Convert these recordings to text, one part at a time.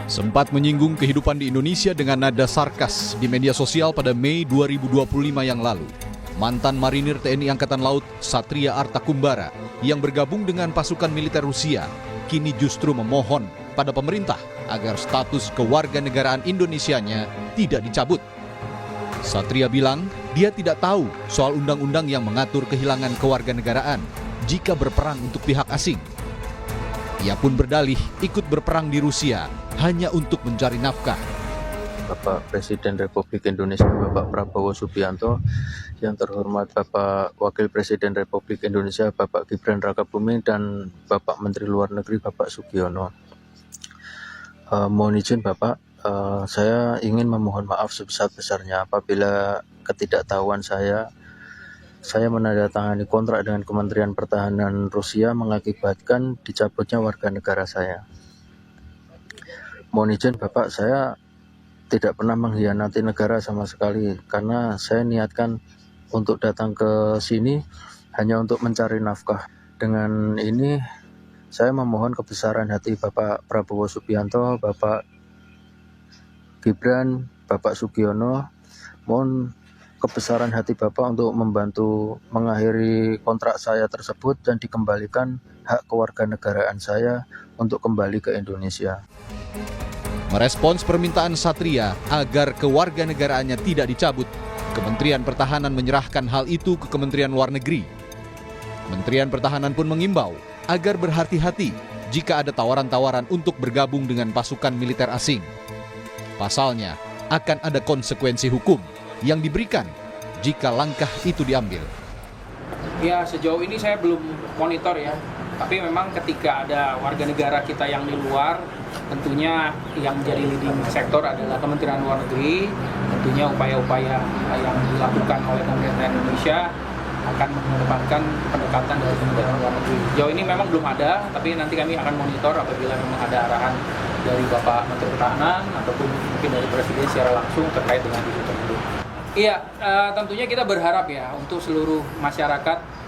Sempat menyinggung kehidupan di Indonesia dengan nada sarkas di media sosial pada Mei 2025 yang lalu. Mantan marinir TNI Angkatan Laut Satria Artakumbara yang bergabung dengan pasukan militer Rusia kini justru memohon pada pemerintah agar status kewarganegaraan Indonesianya tidak dicabut. Satria bilang dia tidak tahu soal undang-undang yang mengatur kehilangan kewarganegaraan jika berperang untuk pihak asing. Ia pun berdalih ikut berperang di Rusia hanya untuk mencari nafkah. Bapak Presiden Republik Indonesia Bapak Prabowo Subianto, yang terhormat Bapak Wakil Presiden Republik Indonesia Bapak Gibran Rakabuming, dan Bapak Menteri Luar Negeri Bapak Sugiono. Mohon izin Bapak, saya ingin memohon maaf sebesar-besarnya apabila ketidaktahuan saya menandatangani kontrak dengan Kementerian Pertahanan Rusia mengakibatkan dicabutnya warga negara saya. Mohon izin Bapak, saya tidak pernah mengkhianati negara sama sekali, karena saya niatkan untuk datang ke sini hanya untuk mencari nafkah. Dengan ini saya memohon kebesaran hati Bapak Prabowo Subianto, Bapak Gibran, Bapak Sugiono, mohon kebesaran hati Bapak untuk membantu mengakhiri kontrak saya tersebut dan dikembalikan hak kewarganegaraan saya untuk kembali ke Indonesia. Merespons permintaan Satria agar kewarganegaraannya tidak dicabut, Kementerian Pertahanan menyerahkan hal itu ke Kementerian Luar Negeri. Kementerian Pertahanan pun mengimbau agar berhati-hati jika ada tawaran-tawaran untuk bergabung dengan pasukan militer asing. Pasalnya, akan ada konsekuensi hukum yang diberikan jika langkah itu diambil. Ya, sejauh ini saya belum monitor ya. Tapi memang ketika ada warga negara kita yang di luar, tentunya yang menjadi leading sektor adalah Kementerian Luar Negeri. Tentunya upaya-upaya yang dilakukan oleh pemerintah Indonesia akan mengedepankan pendekatan dari Kementerian Luar Negeri. Sejauh ini memang belum ada, tapi nanti kami akan monitor apabila memang ada arahan dari Bapak Menteri Pertahanan ataupun mungkin dari Presiden secara langsung terkait dengan itu tersebut. Iya, tentunya kita berharap ya untuk seluruh masyarakat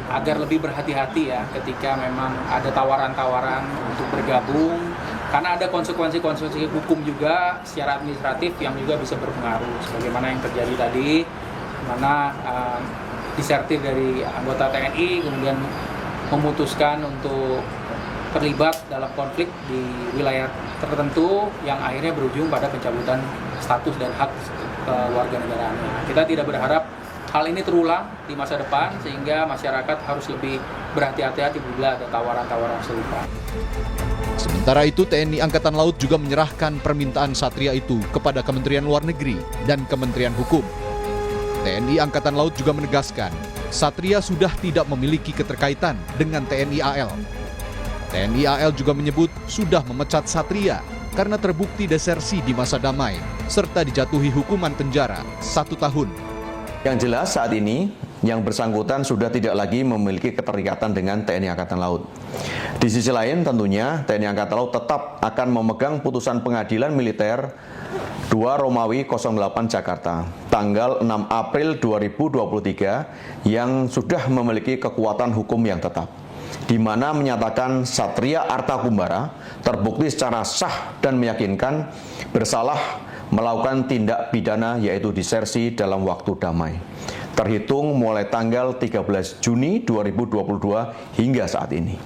agar lebih berhati-hati ya ketika memang ada tawaran-tawaran untuk bergabung, karena ada konsekuensi-konsekuensi hukum juga secara administratif yang juga bisa berpengaruh, sebagaimana yang terjadi tadi, mana disertif dari anggota TNI kemudian memutuskan untuk terlibat dalam konflik di wilayah tertentu yang akhirnya berujung pada pencabutan status dan hak kewarganegaraannya. Kita tidak berharap hal ini terulang di masa depan, sehingga masyarakat harus lebih berhati-hati bila ada tawaran-tawaran serupa. Sementara itu, TNI Angkatan Laut juga menyerahkan permintaan Satria itu kepada Kementerian Luar Negeri dan Kementerian Hukum. TNI Angkatan Laut juga menegaskan, Satria sudah tidak memiliki keterkaitan dengan TNI AL. TNI AL juga menyebut sudah memecat Satria karena terbukti desersi di masa damai, serta dijatuhi hukuman penjara 1 tahun. Yang jelas saat ini, yang bersangkutan sudah tidak lagi memiliki keterikatan dengan TNI Angkatan Laut. Di sisi lain tentunya TNI Angkatan Laut tetap akan memegang putusan pengadilan militer 2 Romawi 08 Jakarta, tanggal 6 April 2023 yang sudah memiliki kekuatan hukum yang tetap, di mana menyatakan Satria Artakumbara terbukti secara sah dan meyakinkan bersalah melakukan tindak pidana yaitu disersi dalam waktu damai, terhitung mulai tanggal 13 Juni 2022 hingga saat ini.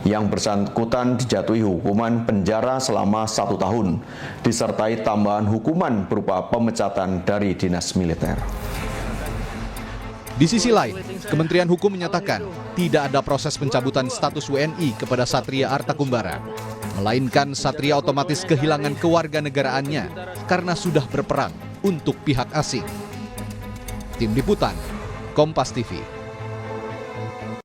Yang bersangkutan dijatuhi hukuman penjara selama 1 tahun, disertai tambahan hukuman berupa pemecatan dari dinas militer. Di sisi lain, Kementerian Hukum menyatakan tidak ada proses pencabutan status WNI kepada Satria Artakumbara, melainkan Satria otomatis kehilangan kewarganegaraannya karena sudah berperang untuk pihak asing. Tim Liputan, Kompas TV.